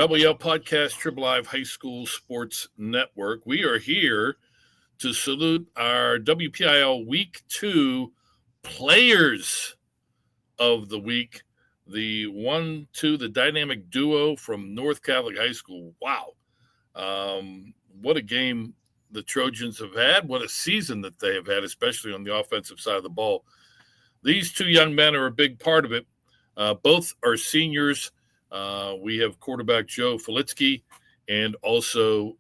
Rebel Yell Podcast, Triple Live High School Sports Network. We are here to salute our WPIAL Week 2 Players of the Week. The 1-2, the dynamic duo from North Catholic High School. Wow. What a game the Trojans have had. What a season that they have had, especially on the offensive side of the ball. These two young men are a big part of it. Both are seniors. We have quarterback Joe Felitsky and also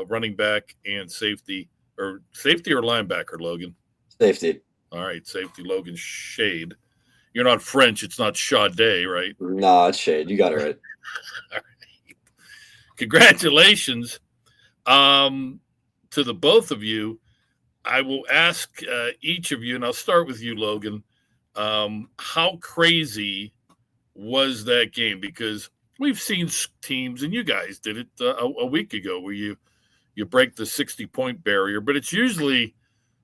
running back and safety or linebacker, Logan? Safety. All right, safety Logan Schade. You're not French. It's not Schade, right? No, it's Shade. You got it right. All right. Congratulations to the both of you. I will ask each of you, and I'll start with you, Logan. How crazy was that game? Because we've seen teams, and you guys did it a week ago, where you break the 60-point barrier, but it's usually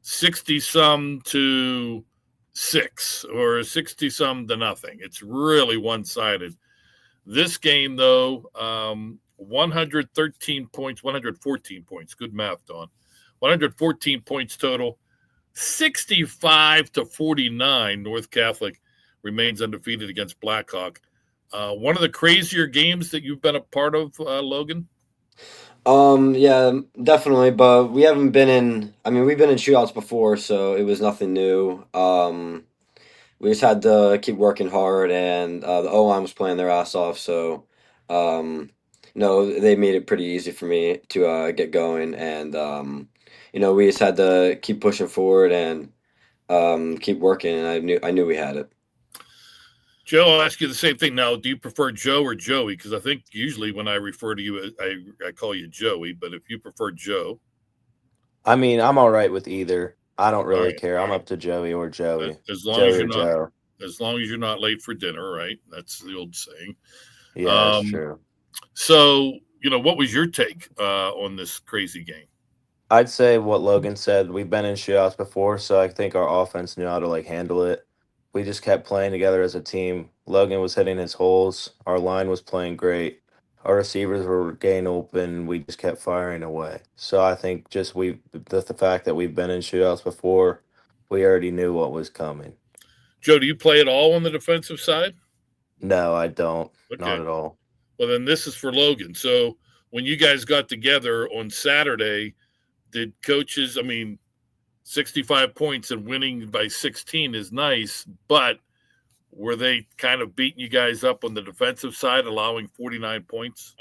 60-some to 6 or 60-some to nothing. It's really one-sided. This game, though, 114 points. Good math, Dawn. 114 points total. 65 to 49. North Catholic remains undefeated against Blackhawk. One of the crazier games that you've been a part of, Logan? Yeah, definitely. But we haven't been in. I mean, we've been in shootouts before, so it was nothing new. We just had to keep working hard, and the O line was playing their ass off. So, they made it pretty easy for me to get going, and we just had to keep pushing forward and keep working. And I knew we had it. Joe, I'll ask you the same thing now. Do you prefer Joe or Joey? Because I think usually when I refer to you, I call you Joey. But if you prefer Joe, I mean, I'm all right with either. I don't really right. care. I'm up to Joey or Joey. As long Joey as you're or not, Joe. as long as you're not late for dinner, right? That's the old saying. Yeah, that's true. So, what was your take on this crazy game? I'd say what Logan said. We've been in shootouts before, so I think our offense knew how to handle it. We just kept playing together as a team. Logan was hitting his holes. Our line was playing great. Our receivers were getting open. We just kept firing away. So I think just the fact that we've been in shootouts before, we already knew what was coming. Joe, do you play at all on the defensive side? No, I don't. Okay. Not at all. Well, then this is for Logan. So when you guys got together on Saturday, did coaches, 65 points and winning by 16 is nice, but were they kind of beating you guys up on the defensive side, allowing 49 points?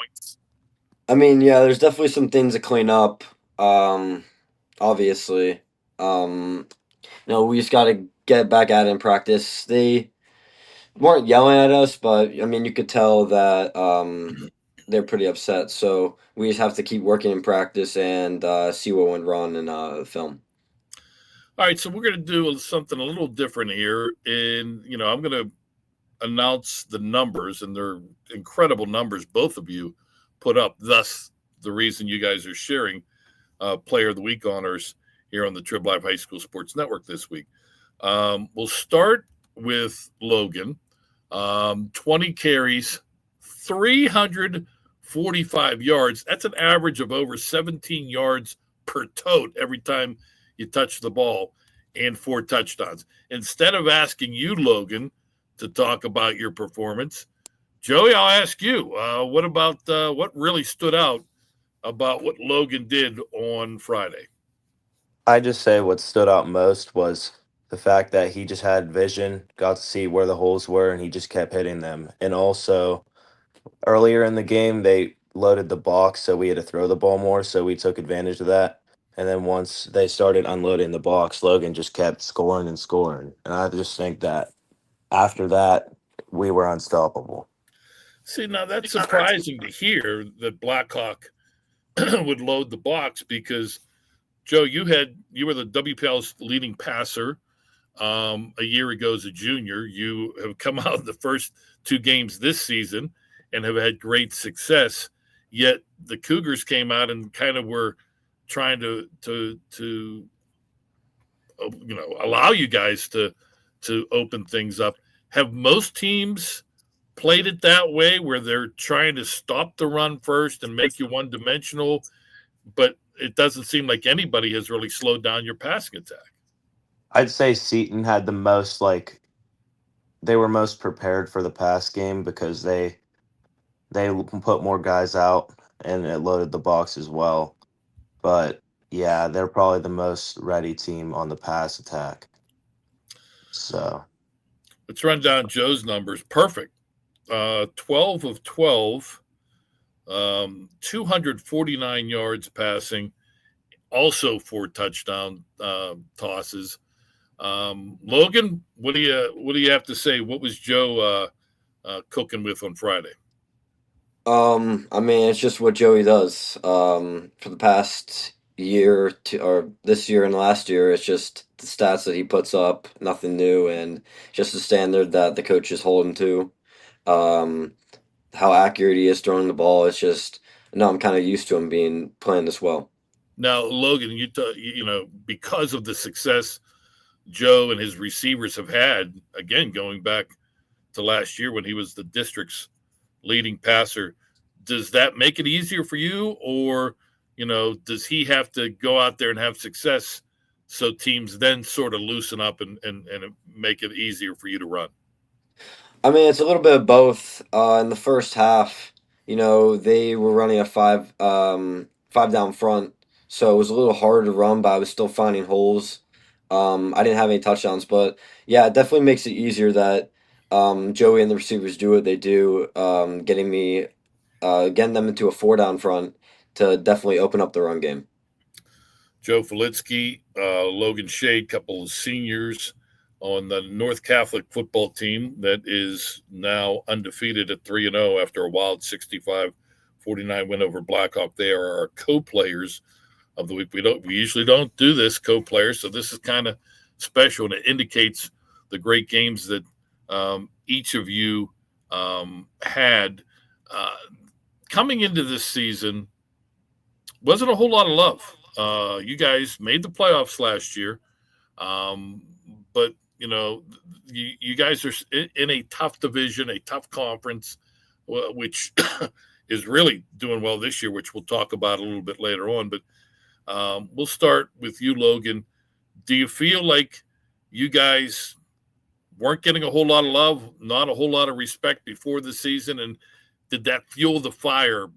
I mean, yeah, there's definitely some things to clean up. Obviously, we just got to get back at it in practice. They weren't yelling at us, but I mean, you could tell that they're pretty upset. So we just have to keep working in practice and see what went wrong in the film. All right, so we're going to do something a little different here. And, I'm going to announce the numbers, and they're incredible numbers both of you put up. Thus, the reason you guys are sharing Player of the Week honors here on the Triple Live High School Sports Network this week. We'll start with Logan. 20 carries, 345 yards. That's an average of over 17 yards per tote every time you touch the ball, and 4 touchdowns. Instead of asking you, Logan, to talk about your performance, Joey, I'll ask you. What about what really stood out about what Logan did on Friday? I just say what stood out most was the fact that he just had vision, got to see where the holes were, and he just kept hitting them. And also, earlier in the game, they loaded the box, so we had to throw the ball more, so we took advantage of that. And then once they started unloading the box, Logan just kept scoring and scoring. And I just think that after that, we were unstoppable. See, now that's surprising to hear that Blackhawk would load the box because, Joe, you were the WPIAL's leading passer a year ago as a junior. You have come out in the first 2 games this season and have had great success. Yet the Cougars came out and kind of were trying to allow you guys to open things up. Have most teams played it that way where they're trying to stop the run first and make you one dimensional, but it doesn't seem like anybody has really slowed down your passing attack. I'd say Seton had the most like they were most prepared for the pass game because they put more guys out and it loaded the box as well. But yeah, they're probably the most ready team on the pass attack. So Let's run down Joe's numbers. Perfect. 12 of 12, 249 yards passing, also 4 touchdown tosses. Logan, what do you have to say? What was Joe cooking with on Friday? I mean, it's just what Joey does. For the past year to, or this year and last year, it's just the stats that he puts up, nothing new, and just the standard that the coaches hold him to. Um, how accurate he is throwing the ball. It's just no, I'm kind of used to him being playing this well. Now, Logan, because of the success Joe and his receivers have had, again, going back to last year when he was the district's leading passer, does that make it easier for you, or does he have to go out there and have success so teams then sort of loosen up and make it easier for you to run? I mean, it's a little bit of both. In the first half, they were running a five down front, so it was a little harder to run, but I was still finding holes. I didn't have any touchdowns, but yeah, it definitely makes it easier that Joey and the receivers do what they do, getting them into a four down front to definitely open up the run game. Joe Felitsky, Logan Schade, couple of seniors on the North Catholic football team that is now undefeated at 3-0 after a wild 65-49 win over Blackhawk. They are our co-players of the week. We usually don't do this, co-players, so this is kind of special, and it indicates the great games that each of you had. Coming into this season, wasn't a whole lot of love. You guys made the playoffs last year, but you guys are in a tough division, a tough conference, which is really doing well this year, which we'll talk about a little bit later on. But we'll start with you, Logan. Do you feel like you guys weren't getting a whole lot of love, not a whole lot of respect before the season, and did that fuel the fire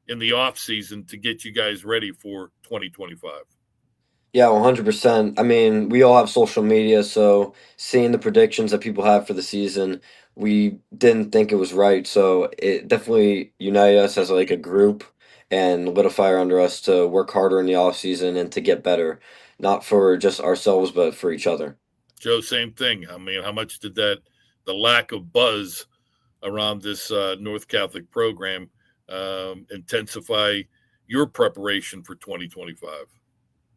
in the off season to get you guys ready for 2025? Yeah, 100%. I mean, we all have social media, so seeing the predictions that people have for the season, we didn't think it was right. So it definitely united us as like a group and lit a fire under us to work harder in the off season and to get better, not for just ourselves, but for each other. Joe, same thing. I mean, how much did the lack of buzz around this North Catholic program intensify your preparation for 2025?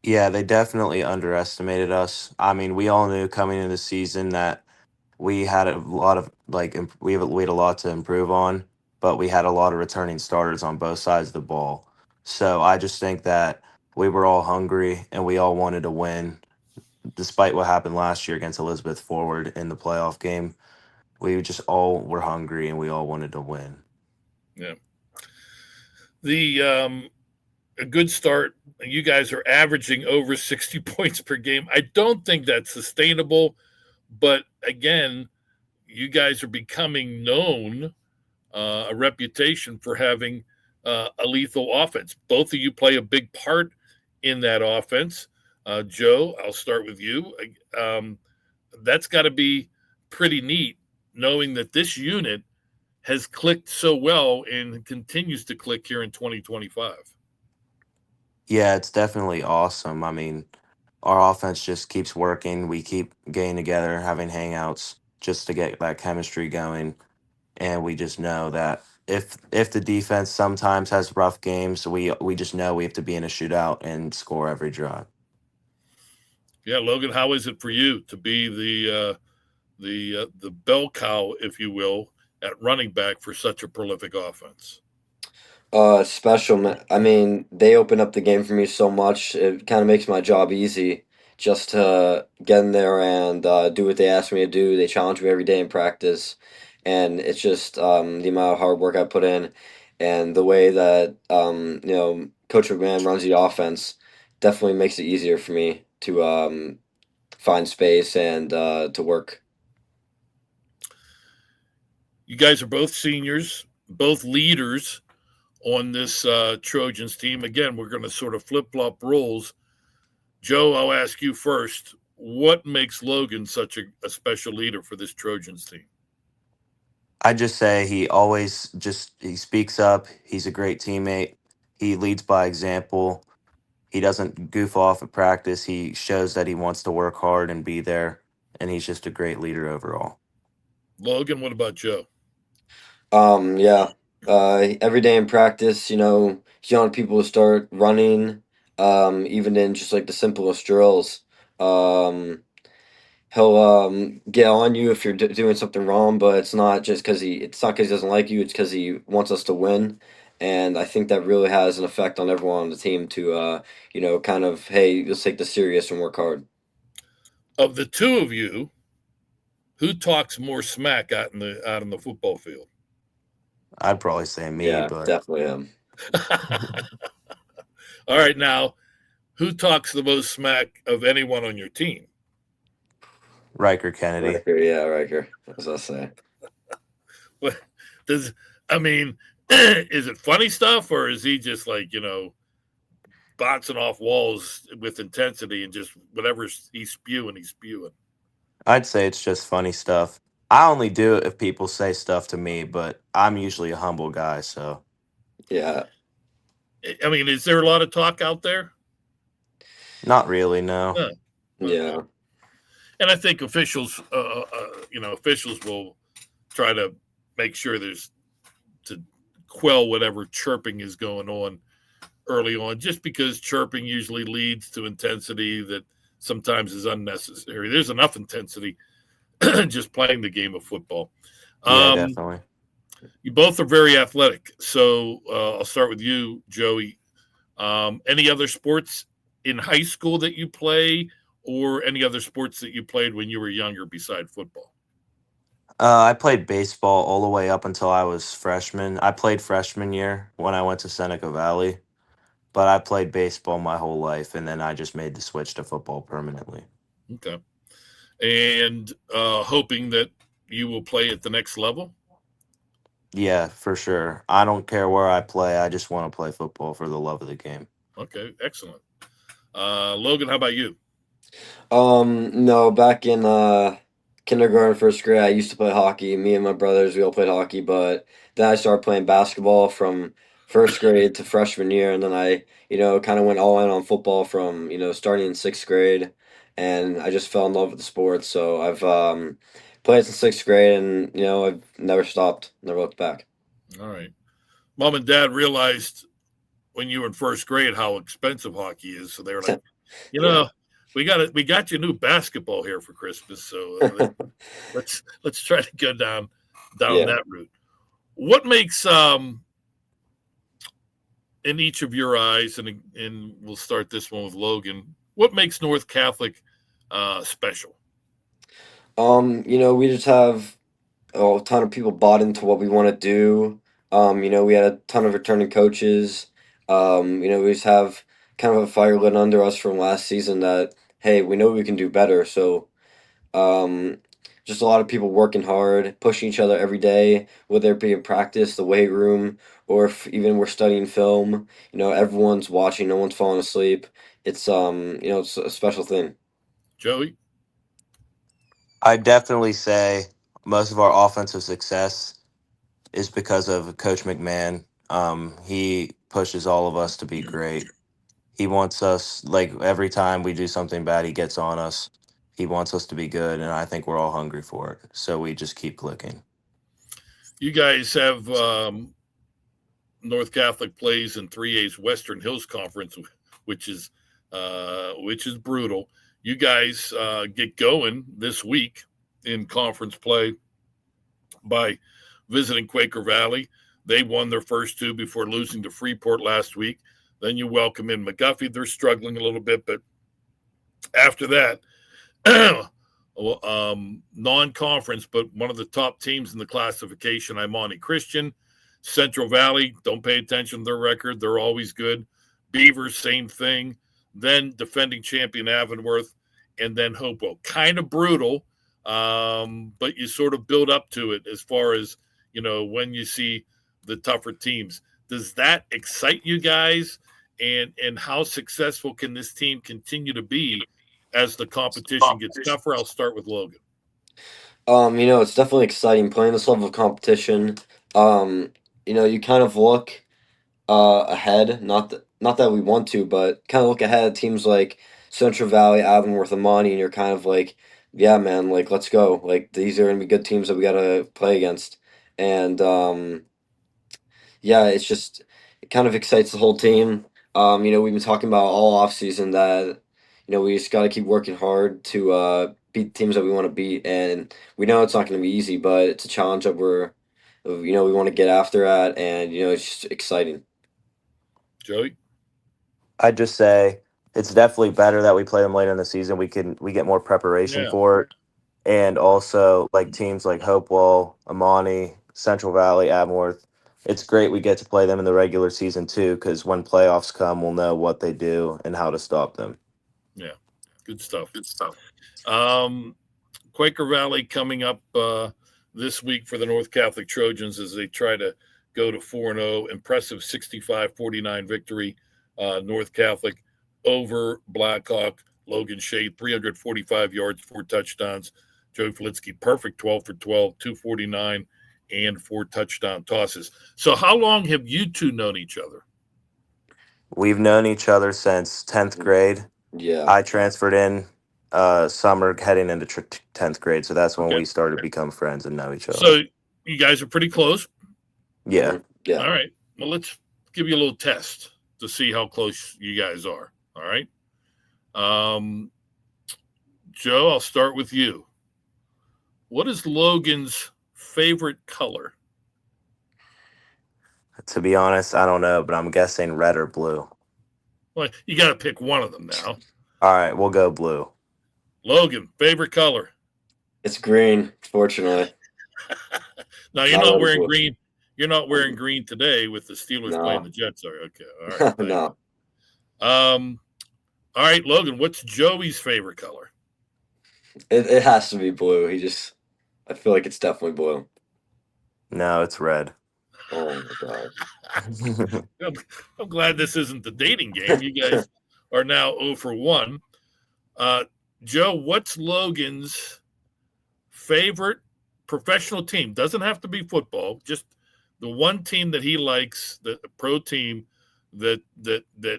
yeah, they definitely underestimated us. I mean, we all knew coming into the season that we had a lot of we had a lot to improve on, but we had a lot of returning starters on both sides of the ball. So I just think that we were all hungry and we all wanted to win, despite what happened last year against Elizabeth Forward in the playoff game. We just all were hungry and we all wanted to win. Yeah. A good start. You guys are averaging over 60 points per game. I don't think that's sustainable, but again, you guys are becoming known, a reputation for having a lethal offense. Both of you play a big part in that offense. Joe, I'll start with you. That's got to be pretty neat knowing that this unit has clicked so well and continues to click here in 2025. Yeah, it's definitely awesome. I mean, our offense just keeps working. We keep getting together, having hangouts just to get that chemistry going. And we just know that if the defense sometimes has rough games, we just know we have to be in a shootout and score every drive. Yeah, Logan, how is it for you to be the bell cow, if you will, at running back for such a prolific offense? Special. I mean, they open up the game for me so much. It kind of makes my job easy just to get in there and do what they ask me to do. They challenge me every day in practice, and it's just the amount of hard work I put in, and the way that Coach McMahon runs the offense definitely makes it easier for me to find space and to work. You guys are both seniors, both leaders on this Trojans team. Again, we're going to sort of flip flop roles. Joe, I'll ask you first. What makes Logan such a special leader for this Trojans team? I just say he speaks up. He's a great teammate. He leads by example. He doesn't goof off at practice. He shows that he wants to work hard and be there, and he's just a great leader overall. Logan, what about Joe? Yeah. Every day in practice, he's yelling at people to start running. Even in just like the simplest drills. He'll get on you if you're doing something wrong, but it's not because he doesn't like you. It's because he wants us to win, and I think that really has an effect on everyone on the team to kind of, hey, let's take this serious and work hard. Of the two of you, who talks more smack out in the football field? I'd probably say me, Yeah, but definitely him. All right, now, who talks the most smack of anyone on your team? Riker Kennedy. Riker, yeah, Riker. As I say. What does I mean? Is it funny stuff, or is he just like bouncing off walls with intensity and just whatever he's spewing, he's spewing? I'd say it's just funny stuff. I only do it if people say stuff to me, but I'm usually a humble guy, so Yeah, I mean, is there a lot of talk out there? not really, no. Huh. Okay. yeah, And I think officials will try to make sure there's to quell whatever chirping is going on early on, just because chirping usually leads to intensity that sometimes is unnecessary. There's enough intensity just playing the game of football. Yeah, definitely. You both are very athletic. So I'll start with you, Joey. Any other sports in high school that you play, or any other sports that you played when you were younger beside football? I played baseball all the way up until I was freshman. I played freshman year when I went to Seneca Valley, but I played baseball my whole life, and then I just made the switch to football permanently. Okay. And hoping that you will play at the next level? Yeah, for sure. I don't care where I play. I just want to play football for the love of the game. Okay, excellent. Logan, how about you? No, back in kindergarten, first grade, I used to play hockey. Me and my brothers, we all played hockey, but then I started playing basketball from first grade to freshman year, and then I, kind of went all in on football from, starting in sixth grade, and I just fell in love with the sport. So I've played since sixth grade, and I've never stopped, never looked back. All right. Mom and dad realized when you were in first grade how expensive hockey is, so they were like, Yeah. we got you a new basketball here for Christmas, so let's try to go down Yeah. that route. What makes in each of your eyes, and we'll start this one with Logan, what makes North Catholic special? We just have a ton of people bought into what we want to do. We had a ton of returning coaches. We just have kind of a fire lit under us from last season that, hey, we know we can do better. So, um, just a lot of people working hard, pushing each other every day, whether it be in practice, the weight room, or if even we're studying film. Everyone's watching, no one's falling asleep. It's a special thing. Joey? I'd definitely say most of our offensive success is because of Coach McMahon. He pushes all of us to be great. He wants us, like, every time we do something bad, he gets on us. He wants us to be good, and I think we're all hungry for it. So we just keep clicking. You guys have North Catholic plays in 3A's Western Hills Conference, which is brutal. You guys get going this week in conference play by visiting Quaker Valley. They won their first two before losing to Freeport last week. Then you welcome in McGuffey. They're struggling a little bit, but after that, non-conference, but one of the top teams in the classification, Imani Christian. Central Valley, don't pay attention to their record. They're always good. Beavers, same thing. Then defending champion Avonworth, and then Hopewell. Kind of brutal, but you sort of build up to it as far as, when you see the tougher teams. Does that excite you guys? And how successful can this team continue to be as the competition gets tougher? I'll start with Logan. It's definitely exciting playing this level of competition. You kind of look ahead, not that we want to, but kind of look ahead at teams like Central Valley, Avonworth, Amani, and you're kind of like, yeah, man, like let's go. Like these are gonna be good teams that we gotta play against, and yeah, it kind of excites the whole team. We've been talking about all off season that we just got to keep working hard to beat teams that we want to beat, and we know it's not going to be easy, but it's a challenge that we want to get after at, and it's just exciting. Joey? I'd just say it's definitely better that we play them later in the season. We get more preparation for it. And also like teams like Hopewell, Amani, Central Valley, Avonworth. It's great we get to play them in the regular season too, because when playoffs come, we'll know what they do and how to stop them. Yeah, good stuff. Quaker Valley coming up this week for the North Catholic Trojans as they try to go to 4-0. Impressive 65-49 victory. North Catholic over Blackhawk. Logan Schade, 345 yards, 4 touchdowns. Joe Felitsky, perfect 12 for 12, 249, and 4 touchdown tosses. So how long have you two known each other? We've known each other since 10th grade. Yeah. I transferred in summer heading into 10th grade, so that's when we started to become friends and know each other. So you guys are pretty close? Yeah. Yeah. All right. Well, let's give you a little test to see how close you guys are. All right. Joe, I'll start with you. What is Logan's favorite color? To be honest, I don't know, but I'm guessing red or blue. Well, you got to pick one of them now. All right, we'll go blue. Logan, favorite color? It's green, fortunately. Now, you're not wearing green. You're not wearing green today with the Steelers playing the Jets. Okay. All right. No. All right, Logan, what's Joey's favorite color? It has to be blue. I feel like it's definitely blue. No, it's red. Oh my god. I'm glad this isn't the dating game. You guys are now 0 for 1. Joe, what's Logan's favorite professional team? Doesn't have to be football, just the one team that he likes, the pro team that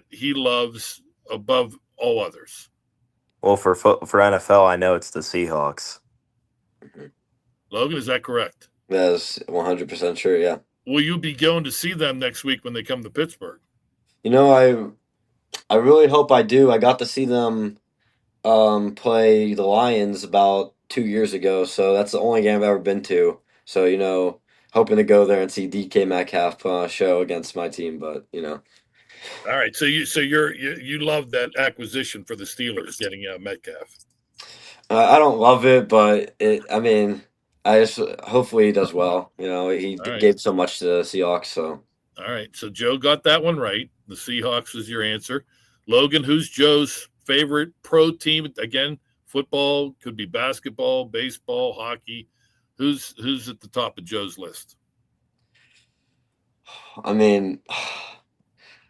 he loves above all others. Well, for NFL, I know it's the Seahawks. Logan, is that correct? That's 100% sure, yeah. Will you be going to see them next week when they come to Pittsburgh? I really hope I do. I got to see them play the Lions about 2 years ago, so that's the only game I've ever been to. So, hoping to go there and see DK Metcalf put on a show against my team, but. All right, so you love that acquisition for the Steelers, getting Metcalf. I don't love it, but I just hopefully he does well. He gave so much to the Seahawks. So. All right, so Joe got that one right. The Seahawks is your answer. Logan, who's Joe's favorite pro team? Again, football, could be basketball, baseball, hockey. Who's at the top of Joe's list?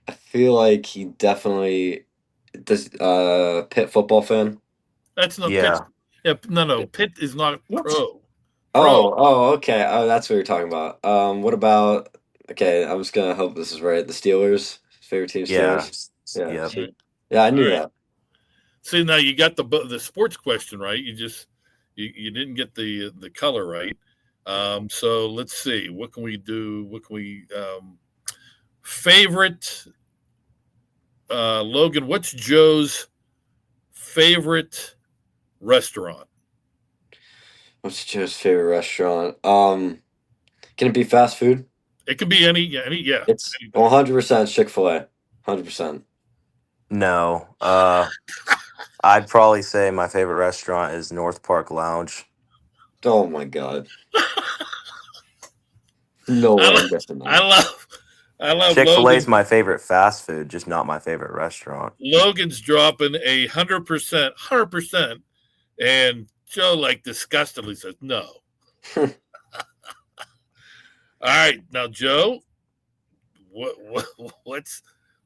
I feel like he definitely does. Pitt football fan. That's not Pitt. Yeah, no. Pitt is not pro. Okay. Oh, that's what you're talking about. What about? Okay, I'm just gonna hope this is right. The Steelers, favorite team, Steelers. Yeah, I knew that. See, now you got the sports question right. You didn't get the color right. So let's see. What can we do? Favorite Logan, what's Joe's favorite restaurant? What's Joe's favorite restaurant? Can it be fast food? It can be any. Yeah. It's 100% Chick-fil-A. 100%. No. I'd probably say my favorite restaurant is North Park Lounge. Oh my god. No I way love, I'm guessing I that. love, I love Chick-fil-A is Logan. my favorite fast food, just not my favorite restaurant. Logan's dropping 100%, and Joe like disgustedly says no. All right, now Joe, what's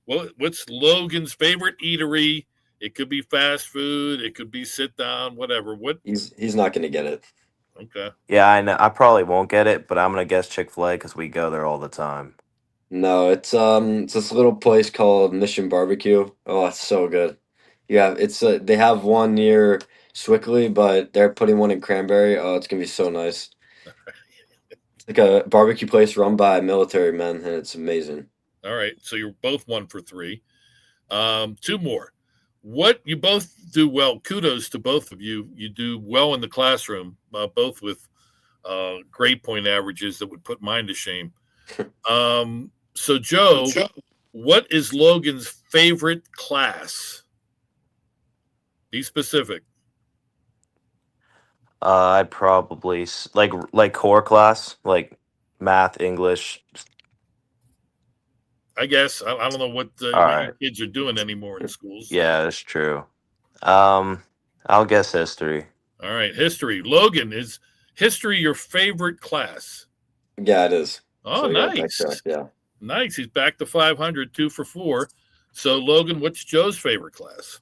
what's Logan's favorite eatery? It could be fast food, it could be sit down, whatever. What? He's not gonna get it. Okay. Yeah, I know. I probably won't get it, but I'm gonna guess Chick-fil-A because we go there all the time. No, it's this little place called Mission Barbecue. Oh, it's so good. Yeah, it's they have one near Swickley, but they're putting one in Cranberry. Oh, it's gonna be so nice. It's like a barbecue place run by military men, and it's amazing. All right. So you're both 1 for 3. Two more. What you both do well. Kudos to both of you. You do well in the classroom, both with grade point averages that would put mine to shame. So Joe, what is Logan's favorite class? Be specific. I'd probably like core class, like math, English. I guess I don't know what All you right. kids are doing anymore in schools. So. Yeah, that's true. I'll guess history. All right, history. Logan, is history your favorite class? Yeah, it is. Oh, So you got that nice. correct. Yeah. Nice. He's back to 500, 2 for 4. So, Logan, what's Joe's favorite class?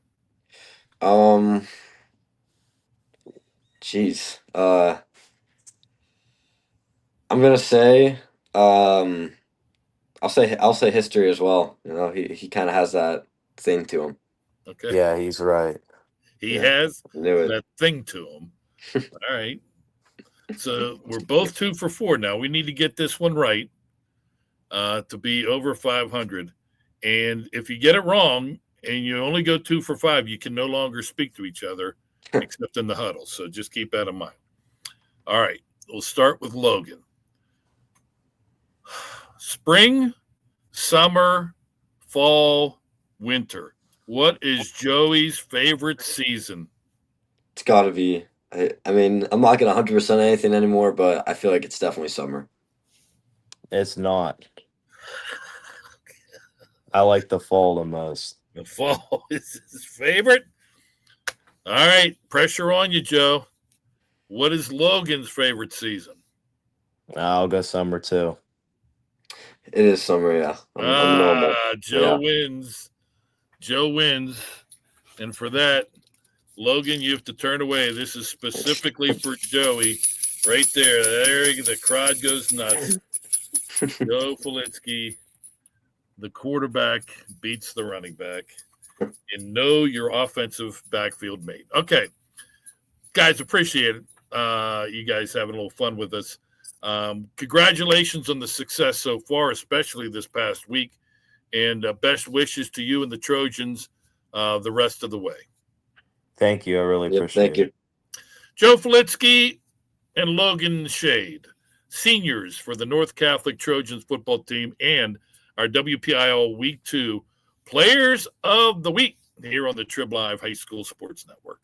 Um. Jeez. I'm gonna say. Um. I'll say history as well. You know, he kind of has that thing to him. Okay. Yeah, he's right. He Yeah, has knew it. that thing to him. All right. So, we're both 2 for 4 now. We need to get this one right to be over 500. And if you get it wrong and you only go 2 for 5, you can no longer speak to each other except in the huddle. So, just keep that in mind. All right. We'll start with Logan. Spring, summer, fall, winter. What is Joey's favorite season? It's got to be. I mean, I'm not gonna 100% anything anymore, but I feel like it's definitely summer. It's not. I like the fall the most. The fall is his favorite. All right, pressure on you, Joe. What is Logan's favorite season? I'll go summer too. It is summer, yeah. I'm normal. Joe Yeah. wins. Joe wins. And for that, Logan, you have to turn away. This is specifically for Joey. Right there. There, the crowd goes nuts. Joe Felitsky, the quarterback, beats the running back. And know your offensive backfield mate. Okay. Guys, appreciate it. You guys having a little fun with us. Congratulations on the success so far, especially this past week. And best wishes to you and the Trojans the rest of the way. Thank you. I really Yep, appreciate thank you. it. Joe Felitsky and Logan Schade, seniors for the North Catholic Trojans football team and our WPIAL Week 2 Players of the Week here on the Trib Live High School Sports Network.